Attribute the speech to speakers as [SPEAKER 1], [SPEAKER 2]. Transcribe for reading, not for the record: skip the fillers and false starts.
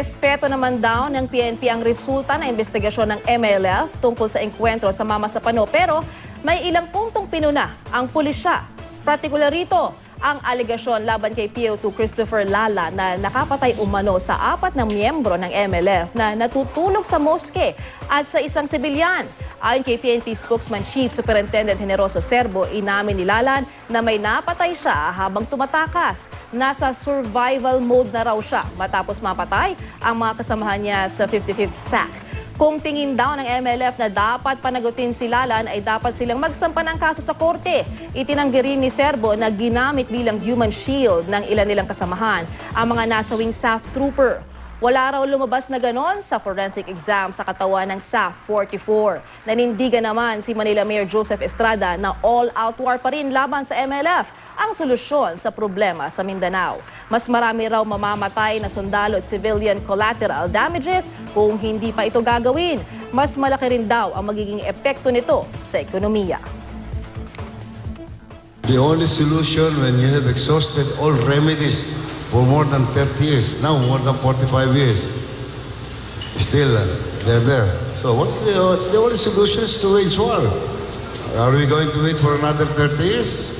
[SPEAKER 1] Nirespeto naman daw ng PNP ang resulta ng investigasyon ng MLF tungkol sa engkwentro sa Mama Sapano, pero may ilang puntong pinuna ang pulisya. Partikular rito ang alegasyon laban kay PO2 Christopher Lala na nakapatay umano sa 4 na miyembro ng MLF na natutulog sa moske at sa isang sibilyan. Ayon kay PNP spokesman Chief Superintendent Generoso Serbo, inamin ni Lalan na may napatay siya habang tumatakas. Nasa survival mode na raw siya matapos mapatay ang mga kasamahan niya sa 55th SAC. Kung tingin daw ng MLF na dapat panagutin si Lalan ay dapat silang magsampa ng kaso sa korte. Itinanggi rin ni Serbo na ginamit bilang human shield ng ilan nilang kasamahan ang mga nasawing SAF trooper. Wala raw lumabas na ganon sa forensic exam sa katawan ng SAF 44. Nanindigan naman si Manila Mayor Joseph Estrada na all-out war pa rin laban sa MLF ang solusyon sa problema sa Mindanao. Mas marami raw mamamatay na sundalo at civilian collateral damages kung hindi pa ito gagawin. Mas malaki rin daw ang magiging epekto nito sa ekonomiya.
[SPEAKER 2] The only solution when you have exhausted all remedies for more than 30 years, now more than 45 years, still they're there. So what's the only solution is to wage war? Are we going to wait for another 30 years?